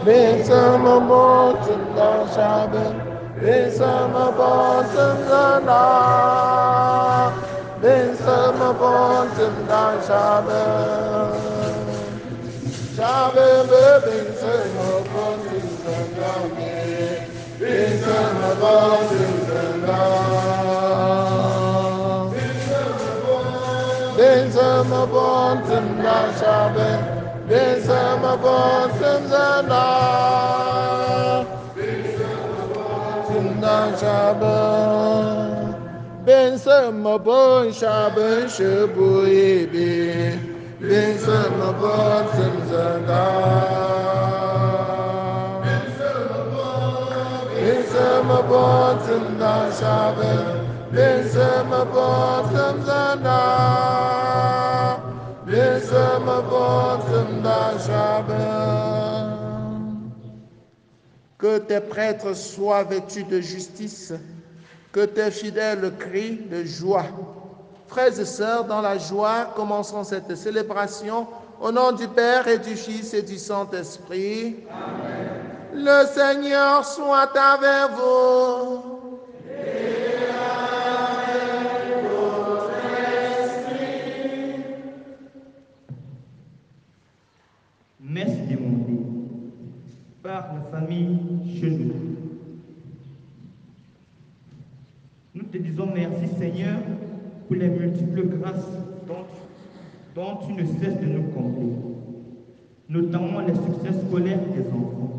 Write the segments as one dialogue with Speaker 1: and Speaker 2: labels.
Speaker 1: Bensama bottom down shaben. Bensama bottom down. Bensama bottom down shaben. Shaben bensama bottom down. Bensama bottom down. Bensama bottom down shaben. Bensama bottom down. Shaban, ben sama bon shaban shabu ebe, ben sama bon samzada, ben sama bon samda shaban, ben sama bon samzada, ben sama bon samda shaban. Que tes prêtres soient vêtus de justice, que tes fidèles crient de joie. Frères et sœurs, dans la joie, commençons cette célébration au nom du Père et du Fils et du Saint-Esprit. Amen. Le Seigneur soit avec vous. Et avec votre esprit.
Speaker 2: Messe demandée par la famille Chenot. Nous te disons merci Seigneur pour les multiples grâces dont tu ne cesses de nous combler, notamment les succès scolaires des enfants.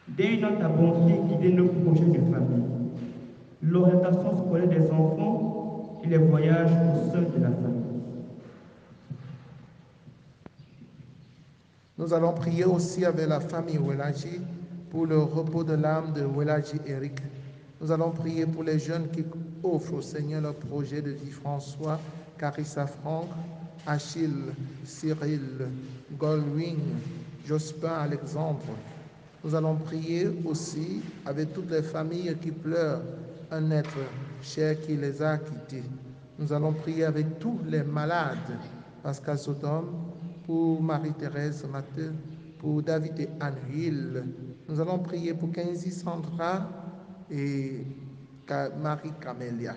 Speaker 2: Daigne dans ta bonté guider nos projets de famille, l'orientation scolaire des enfants et les voyages au sein de la famille.
Speaker 1: Nous allons prier aussi avec la famille Welaji pour le repos de l'âme de Welaji Eric. Nous allons prier pour les jeunes qui offrent au Seigneur leur projet de vie, François, Carissa Franck, Achille, Cyril, Goldwing, Jospin, Alexandre. Nous allons prier aussi avec toutes les familles qui pleurent un être cher qui les a quittés. Nous allons prier avec tous les malades, Pascal Sodome, pour Marie-Thérèse Matheux, pour David et Anne-Huile. Nous allons prier pour Kenzie Sandra et Marie-Camélia.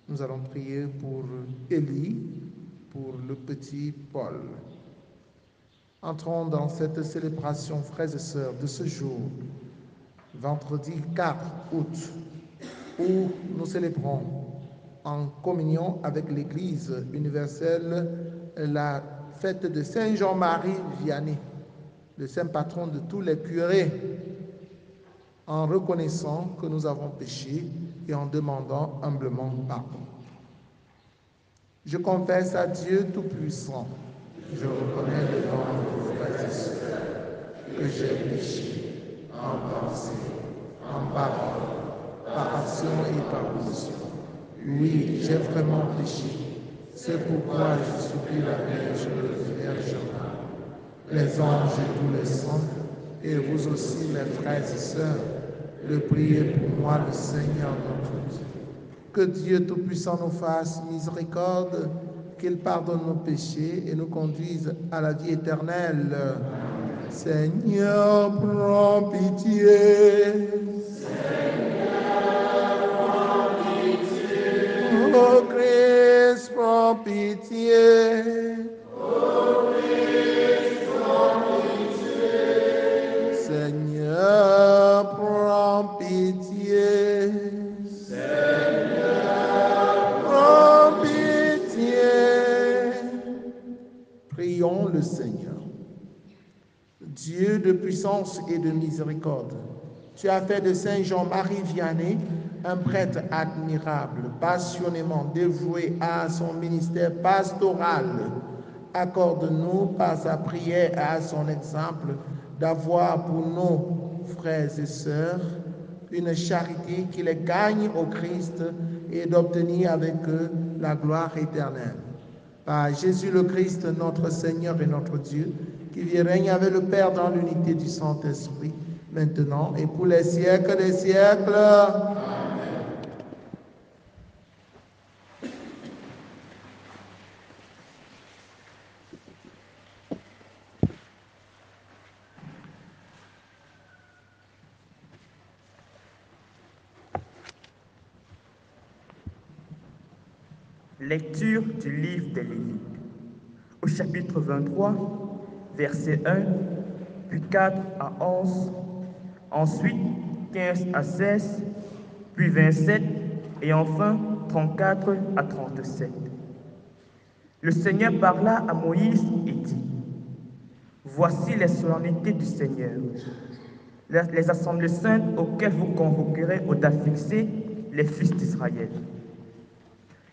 Speaker 1: Nous allons prier pour Élie, pour le petit Paul. Entrons dans cette célébration, frères et sœurs, de ce jour, vendredi 4 août, où nous célébrons en communion avec l'Église universelle la fête de Saint Jean-Marie Vianney, le saint patron de tous les curés, en reconnaissant que nous avons péché et en demandant humblement pardon. Je confesse à Dieu Tout-Puissant, je reconnais devant vos frères et sœurs que j'ai péché en pensée, en parole, par action et par omission. Oui, j'ai vraiment péché. C'est pourquoi je supplie la Vierge Marie, les anges et tous les saints, et vous aussi, mes frères et sœurs, de prier pour moi, le Seigneur notre Dieu. Que Dieu Tout-Puissant nous fasse miséricorde, qu'il pardonne nos péchés et nous conduise à la vie éternelle. Seigneur, prends pitié. Ô Christ, prends pitié. Ô Christ, prends pitié. Seigneur, prends pitié. Seigneur, prends pitié. Prions le Seigneur. Dieu de puissance et de miséricorde, tu as fait de Saint Jean-Marie Vianney un prêtre admirable, passionnément dévoué à son ministère pastoral. Accorde-nous par sa prière et à son exemple d'avoir pour nos frères et sœurs une charité qui les gagne au Christ et d'obtenir avec eux la gloire éternelle. Par Jésus le Christ, notre Seigneur et notre Dieu, qui vit et règne avec le Père dans l'unité du Saint-Esprit, maintenant et pour les siècles des siècles. Amen.
Speaker 2: Lecture du livre des Lévites, au chapitre 23, versets 1, puis 4 à 11, ensuite 15 à 16, puis 27 et enfin 34 à 37. Le Seigneur parla à Moïse et dit: Voici les solennités du Seigneur, les assemblées saintes auxquelles vous convoquerez aux dates fixées les fils d'Israël.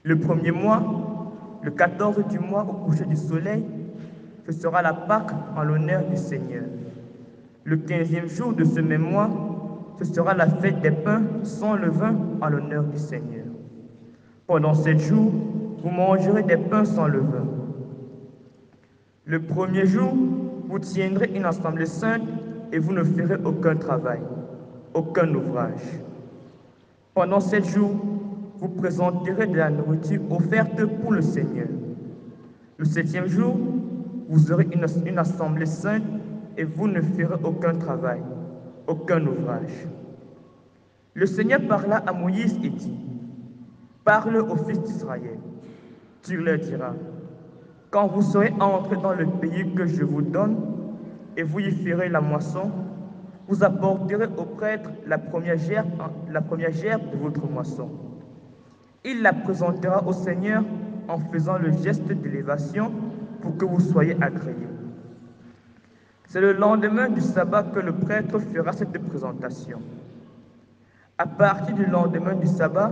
Speaker 2: Le premier mois, le 14 du mois au coucher du soleil, ce sera la Pâque en l'honneur du Seigneur. Le 15e jour de ce même mois, ce sera la fête des pains sans levain en l'honneur du Seigneur. Pendant 7 jours, vous mangerez des pains sans levain. Le premier jour, vous tiendrez une assemblée sainte et vous ne ferez aucun travail, aucun ouvrage. Pendant 7 jours, vous présenterez de la nourriture offerte pour le Seigneur. Le 7e jour, vous aurez une assemblée sainte et vous ne ferez aucun travail, aucun ouvrage. Le Seigneur parla à Moïse et dit: Parle aux fils d'Israël. Tu leur diras: Quand vous serez entrés dans le pays que je vous donne, et vous y ferez la moisson, vous apporterez au prêtre la première gerbe de votre moisson. Il la présentera au Seigneur en faisant le geste d'élévation pour que vous soyez agréés. C'est le lendemain du sabbat que le prêtre fera cette présentation. À partir du lendemain du sabbat,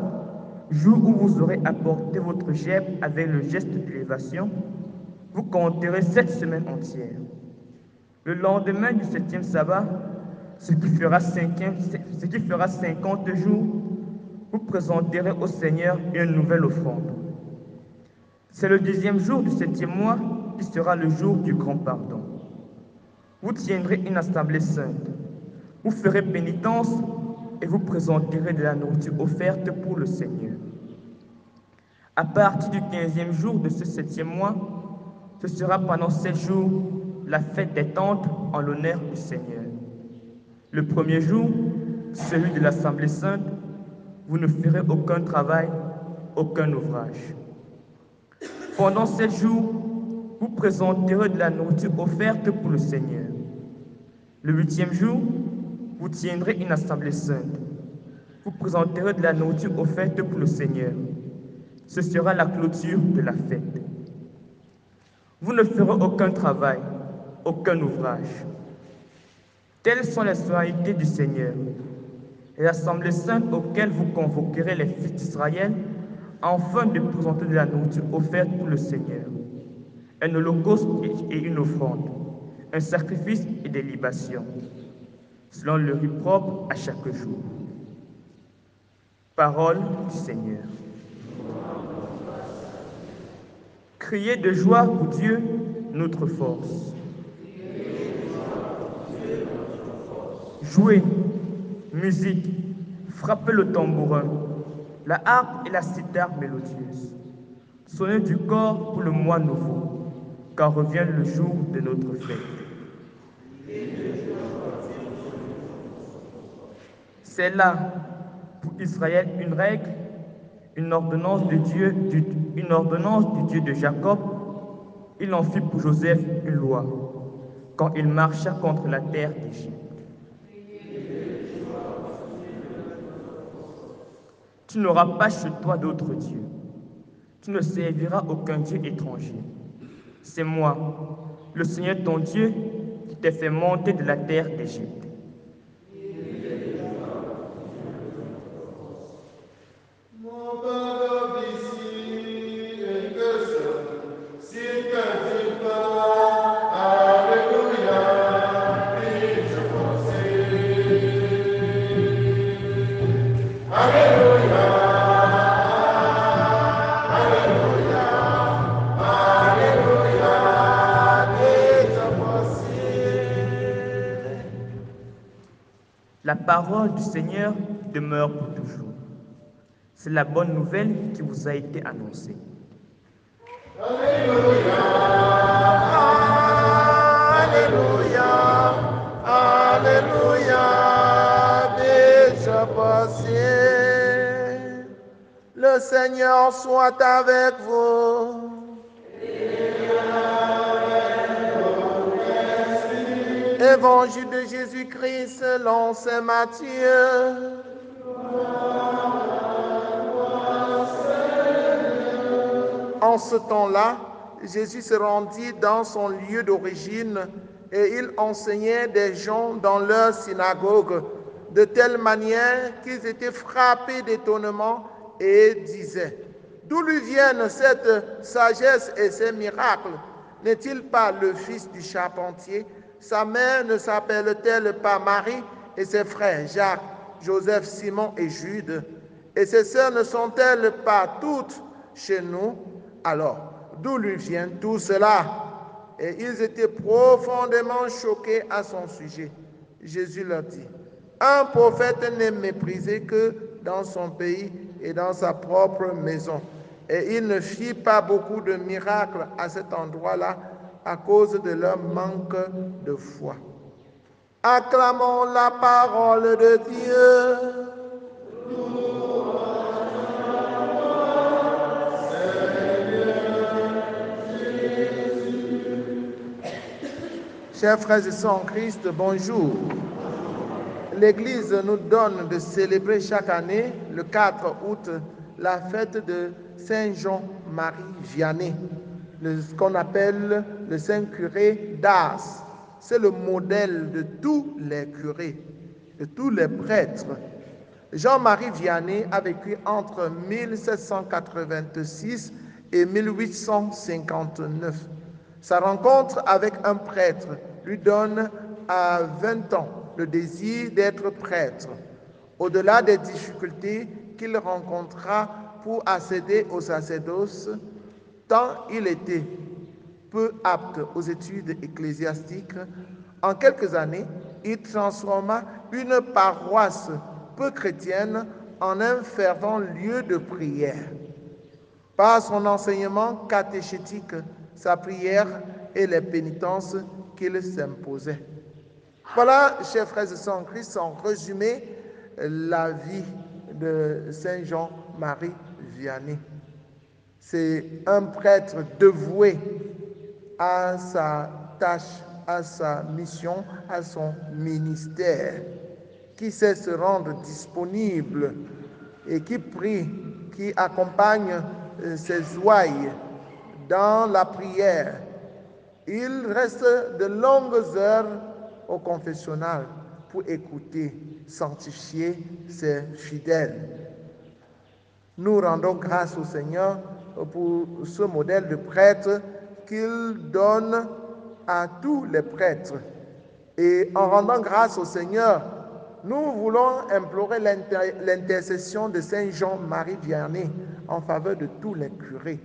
Speaker 2: jour où vous aurez apporté votre gerbe avec le geste d'élévation, vous compterez 7 semaines entières. Le lendemain du 7e sabbat, ce qui fera 50 jours, vous présenterez au Seigneur une nouvelle offrande. C'est le 10e jour du 7e mois qui sera le jour du grand pardon. Vous tiendrez une assemblée sainte. Vous ferez pénitence et vous présenterez de la nourriture offerte pour le Seigneur. À partir du 15e jour de ce 7e mois, ce sera pendant 7 jours la fête des tentes en l'honneur du Seigneur. Le premier jour, celui de l'assemblée sainte, vous ne ferez aucun travail, aucun ouvrage. Pendant 7 jours, vous présenterez de la nourriture offerte pour le Seigneur. Le 8e jour, vous tiendrez une assemblée sainte. Vous présenterez de la nourriture offerte pour le Seigneur. Ce sera la clôture de la fête. Vous ne ferez aucun travail, aucun ouvrage. Telles sont les solennités du Seigneur, les assemblées saintes auxquelles vous convoquerez les fils d'Israël, afin de présenter de la nourriture offerte pour le Seigneur, un holocauste et une offrande, un sacrifice et des libations, selon le rite propre à chaque jour. Parole du Seigneur. Criez de joie pour Dieu, notre force. Jouez, musique, frappez le tambourin, la harpe et la cithare mélodieuse. Sonnez du corps pour le mois nouveau, car revient le jour de notre fête. C'est là, pour Israël, une règle, une ordonnance du Dieu de Jacob. Il en fit pour Joseph une loi, quand il marcha contre la terre d'Égypte. Tu n'auras pas chez toi d'autre Dieu. Tu ne serviras aucun Dieu étranger. C'est moi, le Seigneur ton Dieu, qui t'ai fait monter de la terre d'Égypte. La parole du Seigneur demeure pour toujours. C'est la bonne nouvelle qui vous a été annoncée.
Speaker 3: Alléluia, Alléluia, Alléluia, déjà passé. Le
Speaker 1: Le Seigneur soit avec vous. Évangile de Jésus-Christ selon saint Matthieu. En ce temps-là, Jésus se rendit dans son lieu d'origine et il enseignait des gens dans leur synagogue, de telle manière qu'ils étaient frappés d'étonnement et disaient: d'où lui viennent cette sagesse et ces miracles? N'est-il pas le fils du charpentier? Sa mère ne s'appelle-t-elle pas Marie, et ses frères Jacques, Joseph, Simon et Jude? Et ses sœurs ne sont-elles pas toutes chez nous? Alors, d'où lui vient tout cela? Et ils étaient profondément choqués à son sujet. Jésus leur dit: un prophète n'est méprisé que dans son pays et dans sa propre maison. Et il ne fit pas beaucoup de miracles à cet endroit-là à cause de leur manque de foi. Acclamons la parole de Dieu. Chers frères et sœurs en Christ, bonjour. L'Église nous donne de célébrer chaque année, le 4 août, la fête de Saint Jean-Marie Vianney, ce qu'on appelle le Saint Curé d'Ars. C'est le modèle de tous les curés, de tous les prêtres. Jean-Marie Vianney a vécu entre 1786 et 1859. Sa rencontre avec un prêtre lui donne à 20 ans le désir d'être prêtre. Au-delà des difficultés qu'il rencontra pour accéder au sacerdoce, tant il était peu apte aux études ecclésiastiques, en quelques années, il transforma une paroisse peu chrétienne en un fervent lieu de prière. Par son enseignement catéchétique, sa prière et les pénitences qu'il s'imposait. Voilà, chers frères et sœurs en Christ, en résumé, la vie de Saint Jean-Marie Vianney. C'est un prêtre dévoué à sa tâche, à sa mission, à son ministère, qui sait se rendre disponible et qui prie, qui accompagne ses ouailles dans la prière. Il reste de longues heures au confessionnal pour écouter, sanctifier ses fidèles. Nous rendons grâce au Seigneur pour ce modèle de prêtre qu'il donne à tous les prêtres. Et en rendant grâce au Seigneur, nous voulons implorer l'intercession de Saint Jean-Marie Vianney en faveur de tous les curés.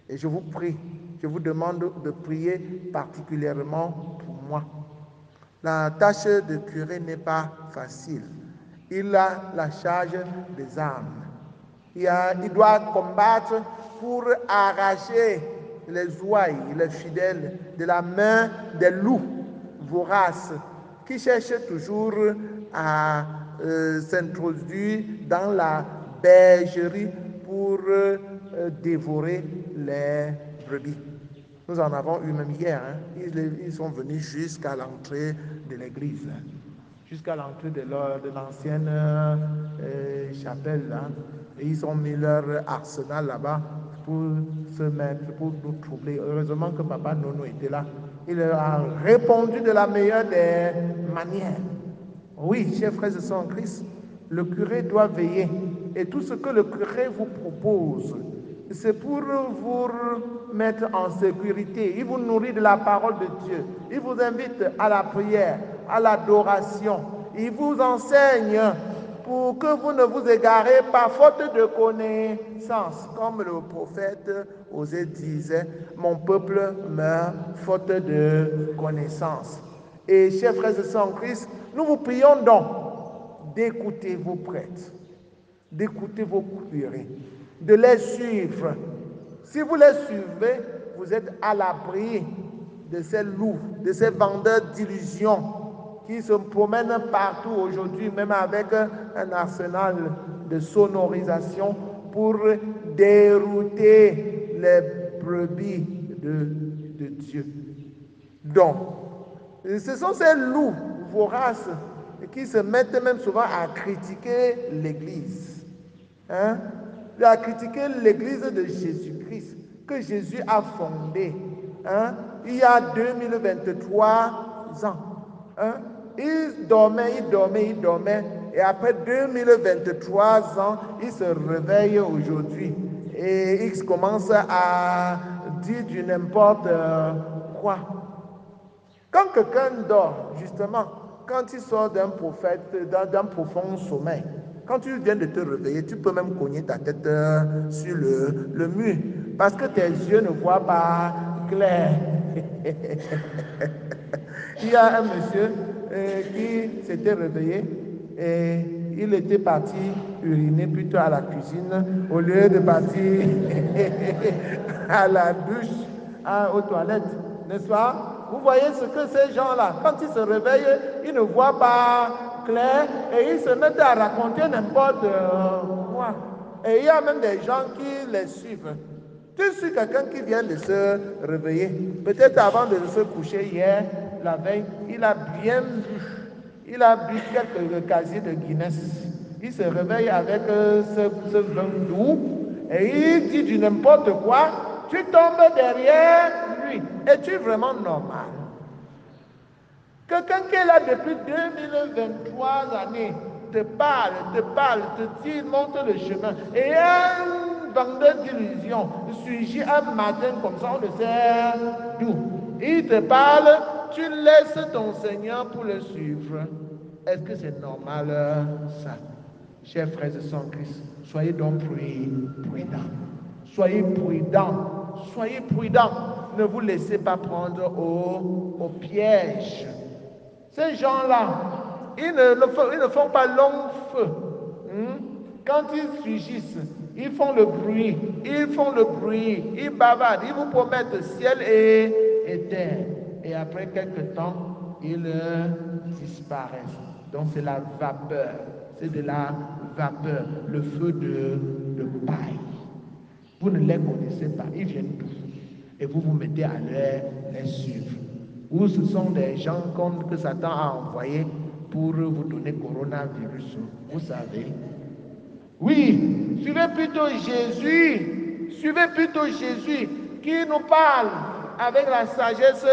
Speaker 1: Et je vous prie, je vous demande de prier particulièrement pour moi. La tâche de curé n'est pas facile. Il a la charge des âmes. Il doit combattre pour arracher les ouailles, les fidèles, de la main des loups voraces qui cherchent toujours à s'introduire dans la bergerie pour dévorer les brebis. Nous en avons eu même hier. Ils sont venus jusqu'à l'entrée de l'église, jusqu'à l'entrée de l'ancienne chapelle. Là. Et ils ont mis leur arsenal là-bas pour se mettre, pour nous troubler. Heureusement que Papa Nono était là. Il leur a répondu de la meilleure des manières. Oui, chers frères et sœurs en Christ, le curé doit veiller. Et tout ce que le curé vous propose, c'est pour vous mettre en sécurité. Il vous nourrit de la parole de Dieu. Il vous invite à la prière, à l'adoration. Il vous enseigne pour que vous ne vous égarez pas faute de connaissance. Comme le prophète Osée disait, mon peuple meurt faute de connaissance. Et chers frères et sœurs en Christ, nous vous prions donc d'écouter vos prêtres, d'écouter vos curés, de les suivre. Si vous les suivez, vous êtes à l'abri de ces loups, de ces vendeurs d'illusions qui se promènent partout aujourd'hui, même avec un arsenal de sonorisation pour dérouter les brebis de Dieu. Donc, ce sont ces loups voraces qui se mettent même souvent à critiquer l'Église. Hein? À critiquer l'Église de Jésus-Christ, que Jésus a fondée. Hein? Il y a 2023 ans. Hein? Il dormait. Et après 2023 ans, il se réveille aujourd'hui. Et il commence à dire du n'importe quoi. Quand quelqu'un dort, justement, quand il sort d'un prophète, d'un profond sommeil, quand tu viens de te réveiller, tu peux même cogner ta tête sur le mur, parce que tes yeux ne voient pas clair. Il y a un monsieur qui s'était réveillé et il était parti uriner plutôt à la cuisine au lieu de partir à la douche, aux toilettes, n'est-ce pas? Vous voyez ce que ces gens-là, quand ils se réveillent, ils ne voient pas clair et ils se mettent à raconter n'importe quoi. Et il y a même des gens qui les suivent. Tu suis quelqu'un qui vient de se réveiller. Peut-être avant de se coucher hier, la veille, il a bien bu. Il a bu quelques casiers de Guinness. Il se réveille avec ce vin doux et il dit du n'importe quoi. Tu tombes derrière lui. Es-tu vraiment normal? Quelqu'un qui est là depuis 2023 années te parle, te dit, montre le chemin. Et un vendeur d'illusions surgit un matin comme ça, on ne sait d'où. Il te parle, tu laisses ton Seigneur pour le suivre. Est-ce que c'est normal ça? Chers frères et sœurs en Christ, soyez donc prudents. Soyez prudents. Soyez prudents. Ne vous laissez pas prendre au piège. Ces gens-là, ils ne font pas long feu. Quand ils surgissent, ils font le bruit, ils bavardent, ils vous promettent ciel et terre. Et après quelque temps, ils disparaissent. Donc c'est la vapeur, c'est de la vapeur, le feu de paille. Vous ne les connaissez pas, ils viennent d'où? Et vous vous mettez à les suivre. Ou ce sont des gens que Satan a envoyés pour vous donner coronavirus. Vous savez. Oui, suivez plutôt Jésus qui nous parle avec la sagesse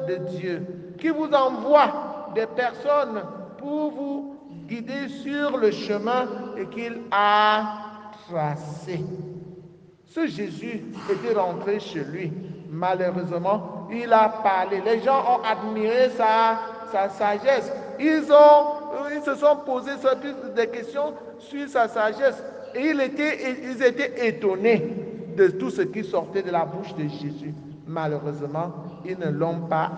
Speaker 1: de Dieu, qui vous envoie des personnes pour vous guider sur le chemin qu'il a tracé. Ce Jésus était rentré chez lui. Malheureusement, il a parlé. Les gens ont admiré sa sagesse. Ils se sont posés des questions sur sa sagesse. Et ils étaient étonnés de tout ce qui sortait de la bouche de Jésus. Malheureusement, ils ne l'ont pas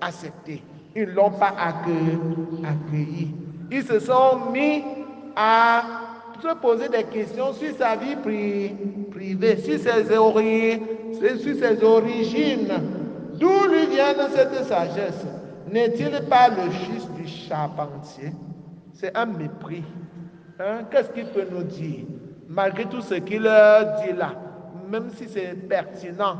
Speaker 1: accepté. Ils ne l'ont pas accueilli. Ils se sont mis à se poser des questions sur sa vie privée, sur ses origines. D'où lui vient cette sagesse? N'est-il pas le fils du charpentier? C'est un mépris. Qu'est-ce qu'il peut nous dire? Malgré tout ce qu'il dit là, même si c'est pertinent,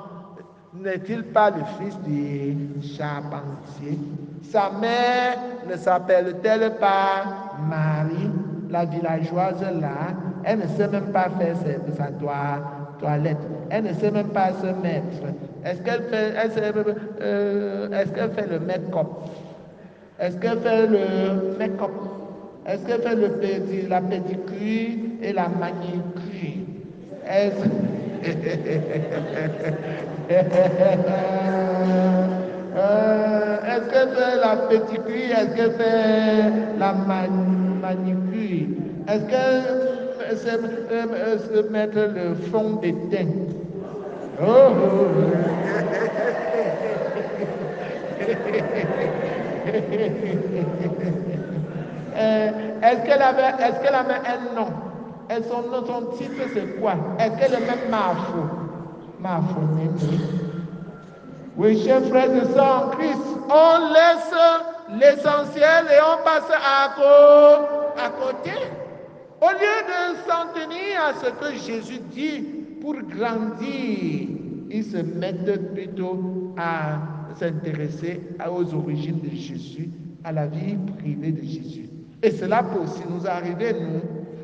Speaker 1: n'est-il pas le fils du charpentier? Sa mère ne s'appelle-t-elle pas Marie, la villageoise là? Elle ne sait même pas faire sa toilette. Elle ne sait même pas se mettre. Est-ce qu'elle fait le make-up? Est-ce qu'elle fait le make-up? Est-ce qu'elle fait la pédicure et la manicure? Est-ce qu'elle fait la pédicure? Est-ce qu'elle fait la manicure? Est-ce qu'elle se mettre le fond de teint? Est-ce qu'elle avait un nom? Et son titre c'est quoi? Est-ce qu'elle est même Marfo? Oui, chers frères et sœurs en Christ, on laisse l'essentiel et on passe à côté. Au lieu de s'en tenir à ce que Jésus dit pour grandir, ils se mettent plutôt à s'intéresser aux origines de Jésus, à la vie privée de Jésus. Et cela peut aussi nous arriver, nous,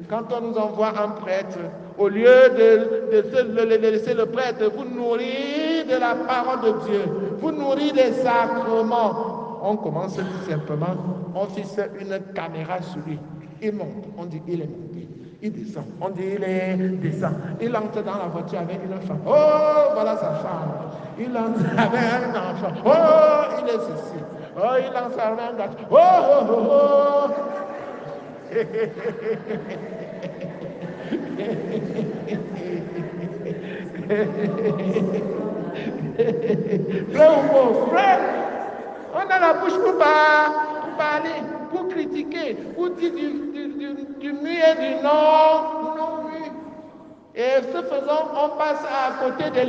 Speaker 1: quand on nous envoie un prêtre, au lieu de laisser le prêtre vous nourrir de la parole de Dieu, vous nourrir des sacrements, on commence tout simplement, on fixe une caméra sur lui. Il monte, on dit il est monté. Il descend, on dit il descend. Il entre dans la voiture avec une femme. Oh, voilà sa femme. Il entre avec un enfant. Oh, il est ceci. Oh, il entre avec un gâteau. Oh, oh, oh, oh. Frère ou pauvre, frère, on a la bouche pour parler, pour critiquer, pour dire du oui et du non, non oui. Et ce faisant, on passe à côté de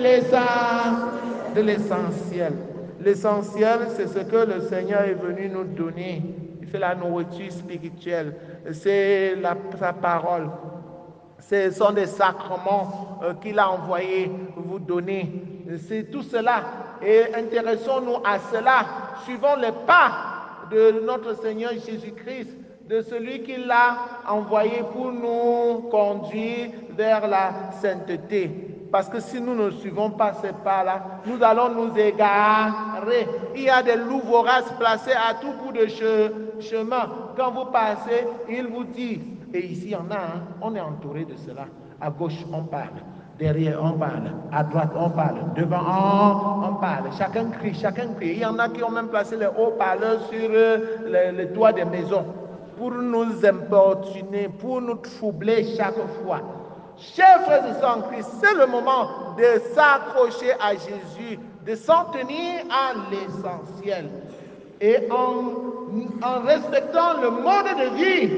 Speaker 1: l'essentiel. L'essentiel, c'est ce que le Seigneur est venu nous donner. C'est la nourriture spirituelle, c'est sa parole. Ce sont des sacrements qu'il a envoyés vous donner. C'est tout cela. Et intéressons-nous à cela. Suivons les pas de notre Seigneur Jésus-Christ, de celui qu'il a envoyé pour nous conduire vers la sainteté. Parce que si nous ne suivons pas ces pas-là, nous allons nous égarer. Il y a des loups voraces placés à tout bout de chemin. Quand vous passez, ils vous disent, et ici il y en a, hein, on est entouré de cela. À gauche, on parle. Derrière, on parle. À droite, on parle. Devant, on parle. Chacun crie, chacun crie. Il y en a qui ont même placé les haut-parleurs sur les toits des maisons pour nous importuner, pour nous troubler chaque fois. Chers frères et sœurs en Christ, c'est le moment de s'accrocher à Jésus, de s'en tenir à l'essentiel. Et en respectant le mode de vie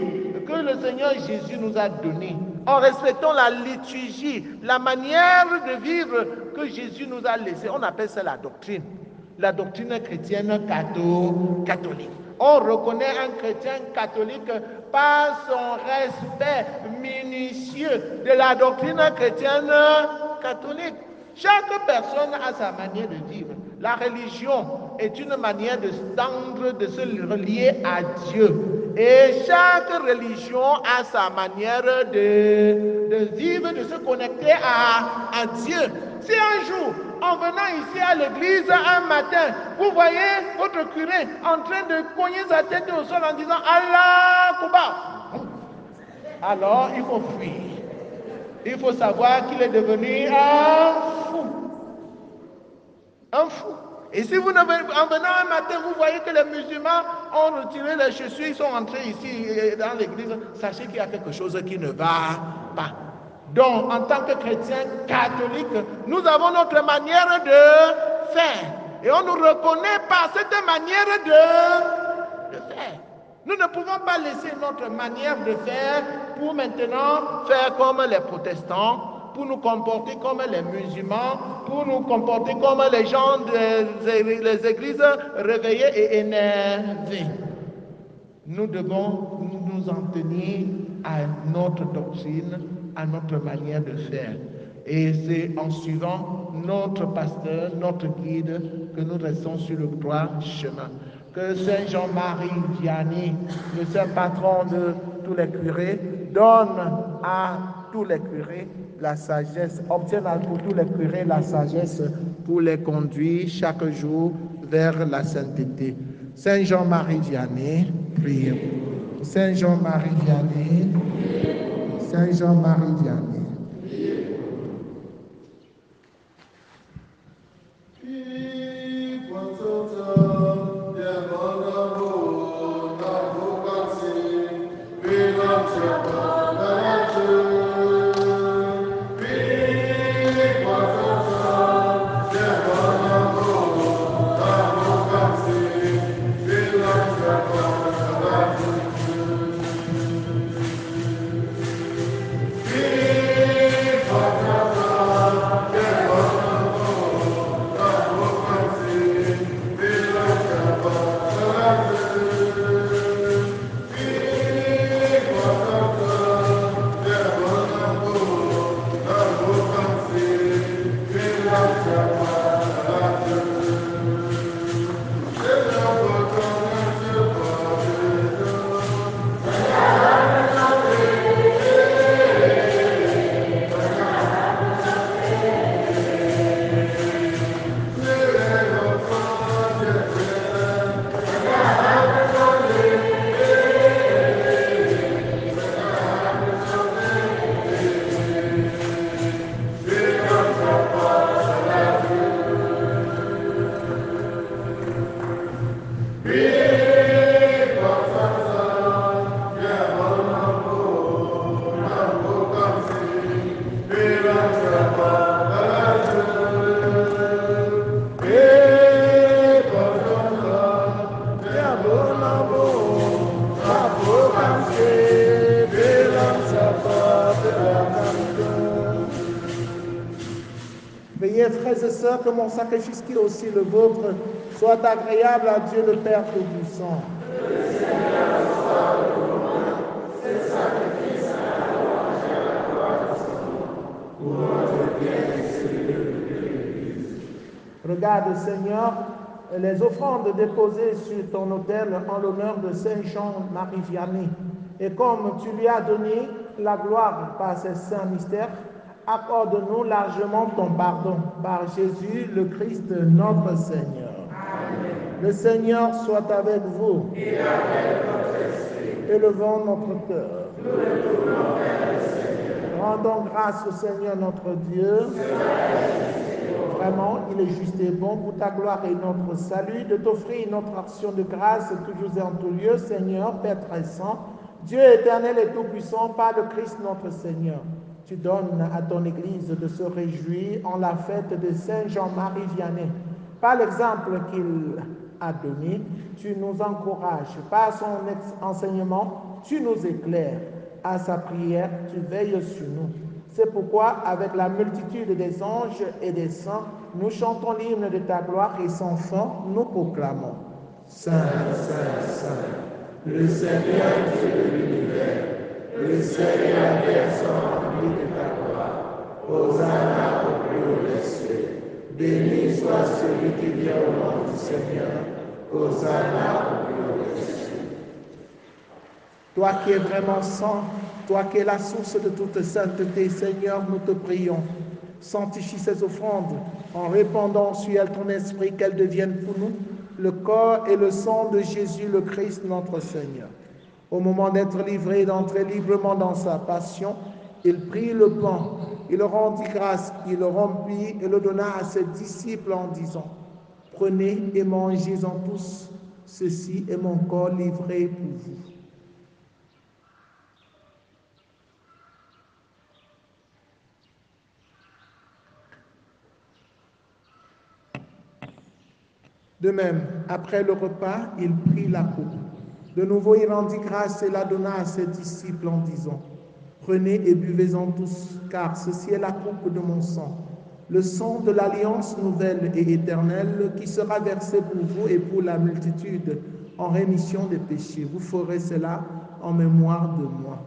Speaker 1: que le Seigneur Jésus nous a donné, en respectant la liturgie, la manière de vivre que Jésus nous a laissé, on appelle ça la doctrine chrétienne catholique. On reconnaît un chrétien catholique par son respect minutieux de la doctrine chrétienne catholique. Chaque personne a sa manière de vivre. La religion est une manière de se relier à Dieu. Et chaque religion a sa manière de vivre, de se connecter à Dieu. Si un jour, en venant ici à l'église un matin, vous voyez votre curé en train de cogner sa tête au sol en disant Allah Akbar, alors il faut fuir. Il faut savoir qu'il est devenu un fou. Un fou. Et si vous, en venant un matin, vous voyez que les musulmans ont retiré les chaussures, ils sont entrés ici dans l'église, sachez qu'il y a quelque chose qui ne va pas. Donc, en tant que chrétiens catholiques, nous avons notre manière de faire. Et on nous reconnaît par cette manière de faire. Nous ne pouvons pas laisser notre manière de faire pour maintenant faire comme les protestants, pour nous comporter comme les musulmans, pour nous comporter comme les gens des églises réveillées et énervées. Nous devons nous en tenir à notre doctrine, à notre manière de faire. Et c'est en suivant notre pasteur, notre guide, que nous restons sur le droit chemin. Que Saint Jean-Marie Vianney, le saint patron de tous les curés, donne à tous les curés la sagesse, obtienne pour tous les curés la sagesse pour les conduire chaque jour vers la sainteté. Saint Jean-Marie Vianney, priez. Saint Jean-Marie Vianney, Saint Jean-Marie Vianney.
Speaker 3: Be
Speaker 1: Priez, frères et sœurs, que mon sacrifice qui est aussi le vôtre soit agréable à Dieu le Père Tout-Puissant. Regarde, Seigneur, les offrandes déposées sur ton autel en l'honneur de Saint Jean-Marie Vianney. Et comme tu lui as donné la gloire par ces saints mystères, accorde-nous largement ton pardon par Jésus le Christ notre Seigneur. Amen. Le Seigneur soit avec vous. Et avec votre esprit. Élevons notre cœur. Nous le tournons vers le Seigneur. Rendons grâce au Seigneur notre Dieu. Vraiment, il est juste et bon pour ta gloire et notre salut de t'offrir notre action de grâce toujours et en tout lieu, Seigneur, Père très saint, Dieu éternel et tout-puissant, par le Christ notre Seigneur. Tu donnes à ton Église de se réjouir en la fête de Saint Jean-Marie Vianney. Par l'exemple qu'il a donné, tu nous encourages. Par son enseignement, tu nous éclaires. À sa prière, tu veilles sur nous. C'est pourquoi, avec la multitude des anges et des saints, nous chantons l'hymne de ta gloire et sans fin, nous proclamons. Saint, Saint, Saint, le Seigneur Dieu de l'univers, le ciel et la terre sont remplis de ta gloire. Hosanna au plus haut des cieux. Béni soit celui qui vient au nom du Seigneur. Hosanna au plus haut des cieux. Toi qui es vraiment saint, toi qui es la source de toute sainteté, Seigneur, nous te prions. Sanctifie ces offrandes en répandant sur elles ton esprit, qu'elles deviennent pour nous le corps et le sang de Jésus le Christ notre Seigneur. Au moment d'être livré et d'entrer librement dans sa passion, il prit le pain, il rendit grâce, il le rompit et le donna à ses disciples en disant, « Prenez et mangez-en tous, ceci est mon corps livré pour vous. » De même, après le repas, il prit la coupe. De nouveau, il rendit grâce et la donna à ses disciples en disant, « Prenez et buvez-en tous, car ceci est la coupe de mon sang, le sang de l'alliance nouvelle et éternelle qui sera versé pour vous et pour la multitude en rémission des péchés. Vous ferez cela en mémoire de moi. »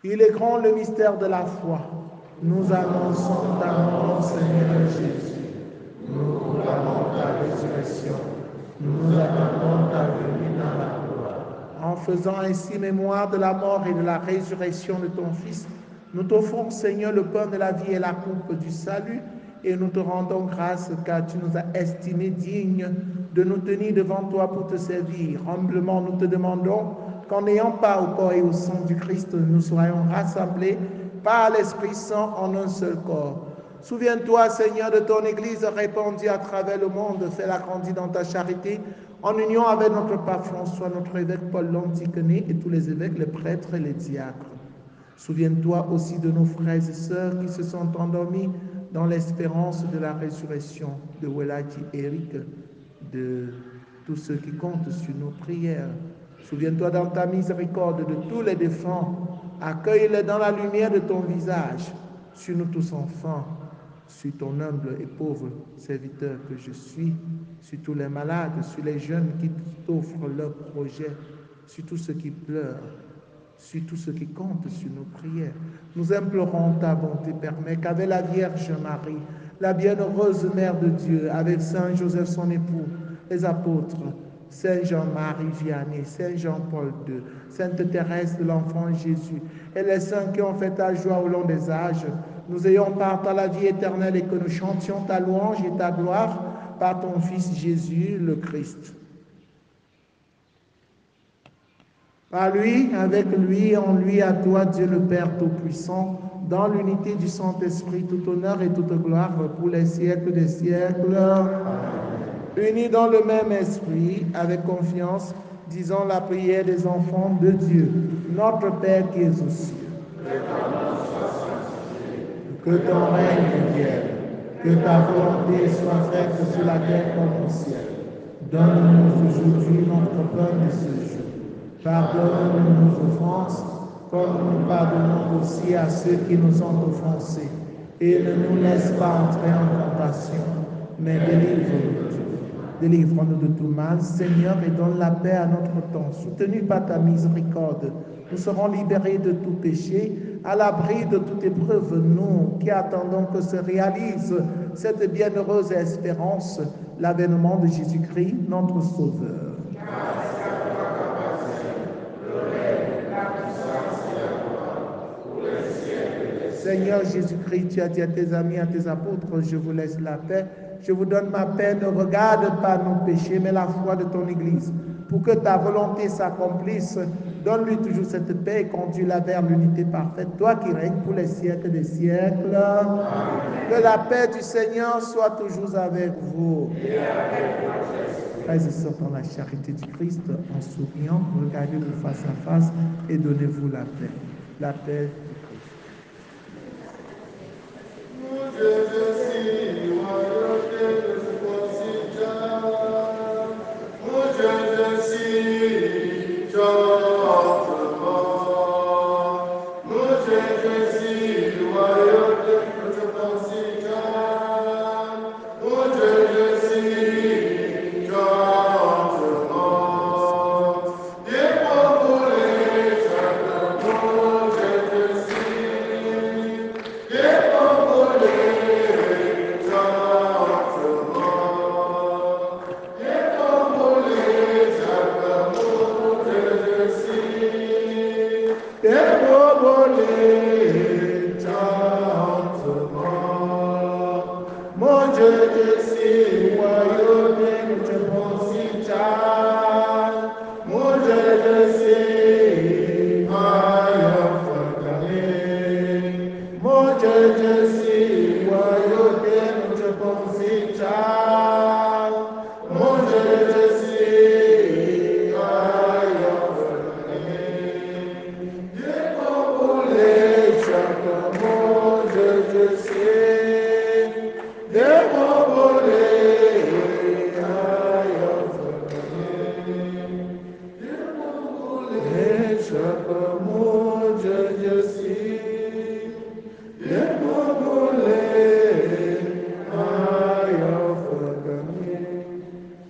Speaker 1: Il est grand le mystère de la foi. Nous annonçons ta mort, Seigneur Jésus. Nous proclamons ta résurrection. Nous attendons ta venue dans la gloire. En faisant ainsi mémoire de la mort et de la résurrection de ton Fils, nous t'offrons, Seigneur, le pain de la vie et la coupe du salut, et nous te rendons grâce car tu nous as estimés dignes de nous tenir devant toi pour te servir. Humblement, nous te demandons qu'en n'ayant pas au corps et au sang du Christ, nous soyons rassemblés par l'Esprit Saint en un seul corps. Souviens-toi, Seigneur, de ton Église répandue à travers le monde, fais-la grandir dans ta charité, en union avec notre pape François, notre évêque Paul l'Antiquené et tous les évêques, les prêtres et les diacres. Souviens-toi aussi de nos frères et sœurs qui se sont endormis dans l'espérance de la résurrection, de Welaji Eric, de tous ceux qui comptent sur nos prières. Souviens-toi dans ta miséricorde de tous les défunts. Accueille-les dans la lumière de ton visage. Sur nous tous enfin, sur ton humble et pauvre serviteur que je suis, sur tous les malades, sur les jeunes qui t'offrent leurs projets, sur tous ceux qui pleurent, sur tous ceux qui comptent sur nos prières. Nous implorons ta bonté, permet qu'avec la Vierge Marie, la bienheureuse Mère de Dieu, avec Saint Joseph son époux, les apôtres, Saint Jean-Marie Vianney, Saint Jean-Paul II, Sainte Thérèse de l'Enfant Jésus et les saints qui ont fait ta joie au long des âges, nous ayons part à la vie éternelle et que nous chantions ta louange et ta gloire par ton Fils Jésus le Christ. Par lui, avec lui, en lui, à toi, Dieu le Père Tout-Puissant, dans l'unité du Saint-Esprit, tout honneur et toute gloire pour les siècles des siècles. Unis dans le même esprit, avec confiance, disons la prière des enfants de Dieu. Notre Père qui es aux cieux, que ton nom soit sanctifié, que ton règne vienne, Que ta volonté soit faite sur la terre comme au ciel. Donne-nous aujourd'hui notre pain de ce jour. Pardonne-nous nos offenses, comme nous pardonnons aussi à ceux qui nous ont offensés. Et ne nous laisse pas entrer en tentation, mais délivre-nous. Délivre-nous de tout mal, Seigneur, et donne la paix à notre temps. Soutenus par ta miséricorde, nous serons libérés de tout péché, à l'abri de toute épreuve, nous qui attendons que se réalise cette bienheureuse espérance, l'avènement de Jésus-Christ, notre Sauveur. Seigneur Jésus-Christ, tu as dit à tes amis, à tes apôtres, je vous laisse la paix, je vous donne ma paix, ne regarde pas nos péchés, mais la foi de ton Église. Pour que ta volonté s'accomplisse, donne-lui toujours cette paix et conduis-la vers l'unité parfaite, toi qui règnes pour les siècles des siècles. Amen. Que la paix du Seigneur soit toujours avec vous. Frères et sœurs, dans la charité du Christ, en souriant, regardez-vous face à face et donnez-vous la paix. La paix du Christ.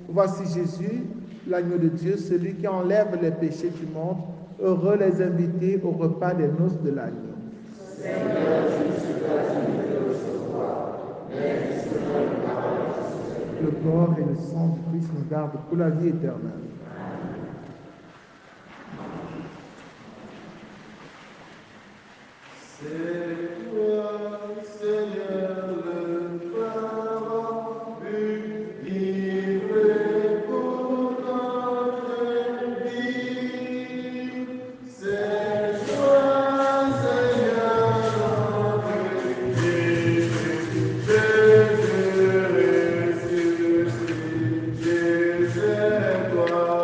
Speaker 1: Voici Jésus, l'agneau de Dieu, celui qui enlève les péchés du monde. Heureux les invités au repas des noces de l'agneau. Seigneur, je suis pas digne de recevoir, mais le corps et le sang du Christ nous gardent pour la vie éternelle.
Speaker 3: C'est toi, Seigneur, le pain livré pour notre vie. C'est toi, Seigneur, notre Dieu. Jésus ressuscité, Jésus est toi.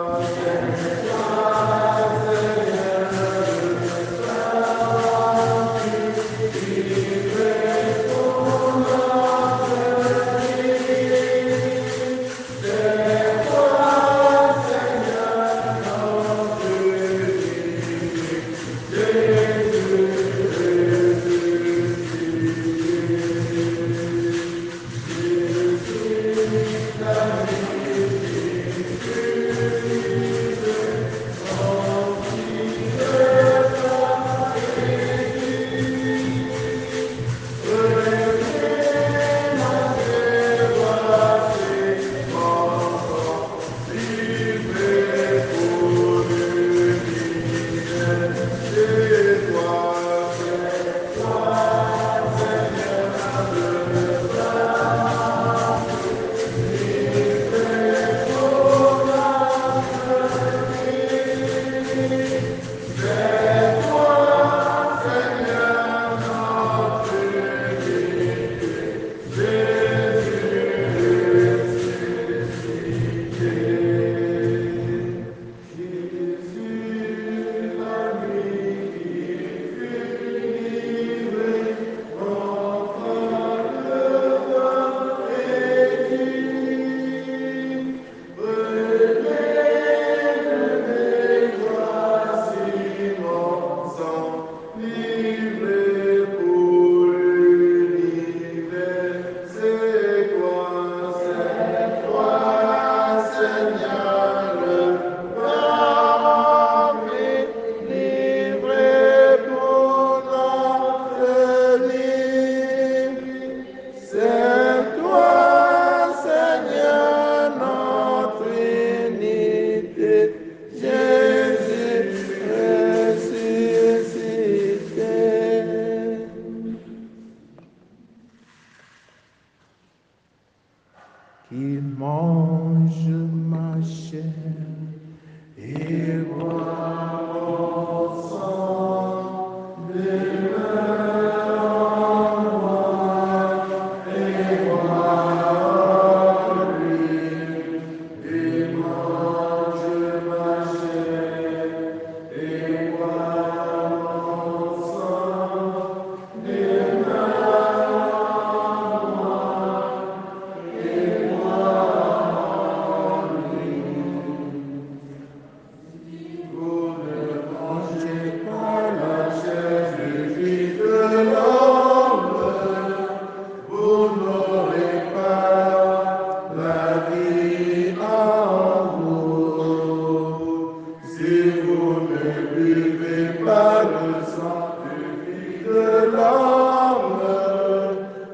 Speaker 3: vous ne buvez pas le sang du Fils de l'homme,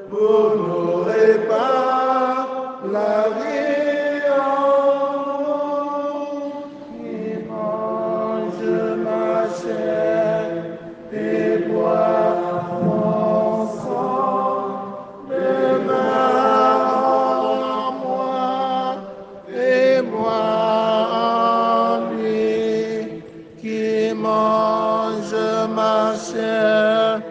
Speaker 3: vous n'aurez pas la vie en vous. Qui mange ma chair et boit mon sang demeure en moi et moi en lui. Qui mange ma chair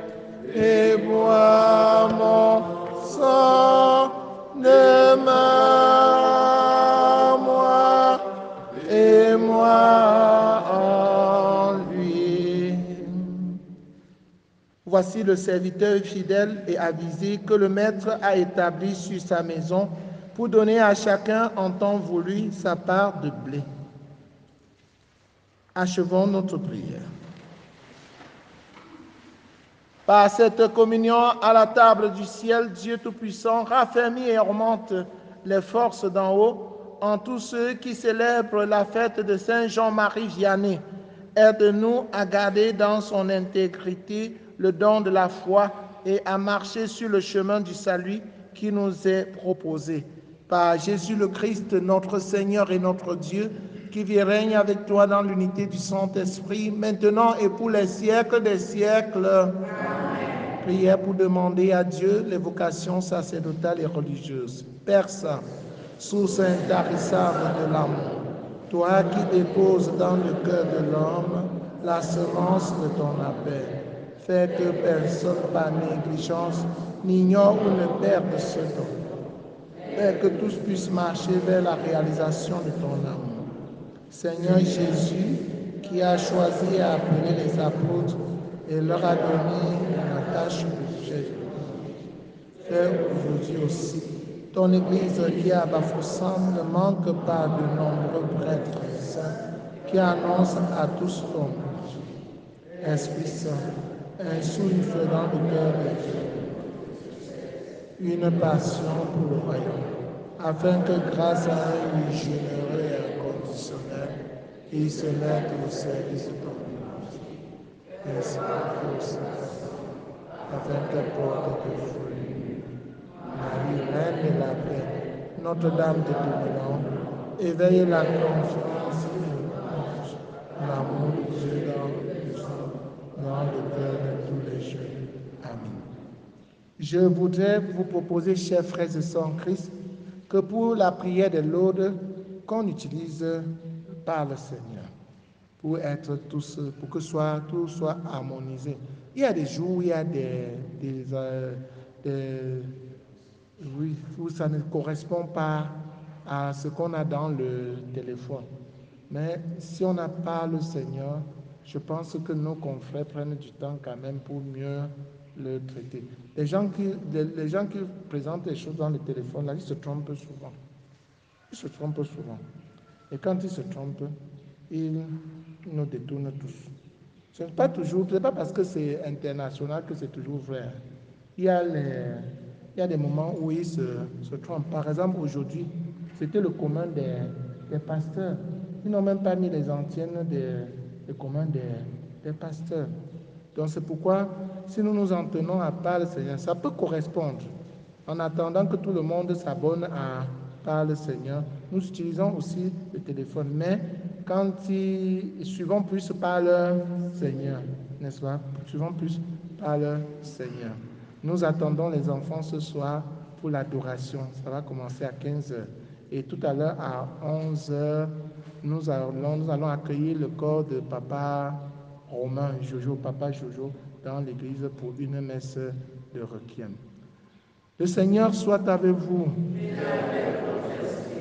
Speaker 3: et boit mon sang demeure en moi et moi en lui.
Speaker 1: Voici le serviteur fidèle et avisé que le Maître a établi sur sa maison pour donner à chacun en temps voulu sa part de blé. Achevons notre prière. Par cette communion à la table du ciel, Dieu Tout-Puissant raffermit et augmente les forces d'en haut en tous ceux qui célèbrent la fête de Saint Jean-Marie Vianney. Aide-nous à garder dans son intégrité le don de la foi et à marcher sur le chemin du salut qui nous est proposé. Par Jésus le Christ, notre Seigneur et notre Dieu, qui vit et règne avec toi dans l'unité du Saint-Esprit, maintenant et pour les siècles des siècles. Amen. Prière pour demander à Dieu les vocations sacerdotales et religieuses. Père Saint, source intarissable de l'amour, toi qui déposes dans le cœur de l'homme la semence de ton appel, fais que personne par négligence n'ignore ou ne perde ce don. Fais que tous puissent marcher vers la réalisation de ton amour. Seigneur Jésus, qui a choisi et appelé les apôtres et leur a donné la tâche de Jésus, fais aujourd'hui aussi ton Église qui à Bafoussam ne manque pas de nombreux prêtres saints qui annoncent à tous ton nom. Esprit Saint, insuffle dans le cœur de Dieu une passion pour le royaume, afin que grâce à un généreux et inconditionnel, il se mette au service de ton nom. Ainsi que afin qu'elle porte des fruits. Marie, Reine de la paix, Notre-Dame de Dominant, éveille la confiance et l'amour de Dieu dans le cœur de tous les jeunes. Amen. Je voudrais vous proposer, chers frères et sœurs en Christ, que pour la prière de l'aude, qu'on utilise par le Seigneur, pour être tous, pour que tout soit harmonisé. Il y a des jours où il y a oui, où ça ne correspond pas à ce qu'on a dans le téléphone. Mais si on n'a pas le Seigneur, je pense que nos confrères prennent du temps quand même pour mieux le traiter. Les gens qui présentent les choses dans le téléphone, là, ils se trompent souvent. Ils se trompent souvent. Et quand ils se trompent, ils nous détournent tous. Ce n'est pas toujours, c'est pas parce que c'est international que c'est toujours vrai. Il y a des moments où ils se trompent. Par exemple, aujourd'hui, c'était le commun des pasteurs. Ils n'ont même pas mis les antennes des communs des pasteurs. Donc c'est pourquoi, si nous nous en tenons à part le Seigneur, ça peut correspondre. En attendant que tout le monde s'abonne à par le Seigneur, nous utilisons aussi le téléphone. Mais quand suivons plus par le Seigneur, n'est-ce pas? Suivons plus par le Seigneur. Nous attendons les enfants ce soir pour l'adoration. Ça va commencer à 15h. Et tout à l'heure, à 11h, nous allons accueillir le corps de Papa Romain Jojo, Papa Jojo, dans l'église pour une messe de requiem. Le Seigneur soit avec vous.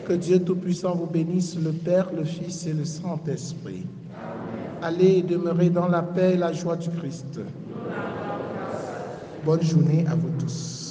Speaker 1: Que Dieu Tout-Puissant vous bénisse, le Père, le Fils et le Saint-Esprit. Allez demeurer dans la paix et la joie du Christ. Bonne journée à vous tous.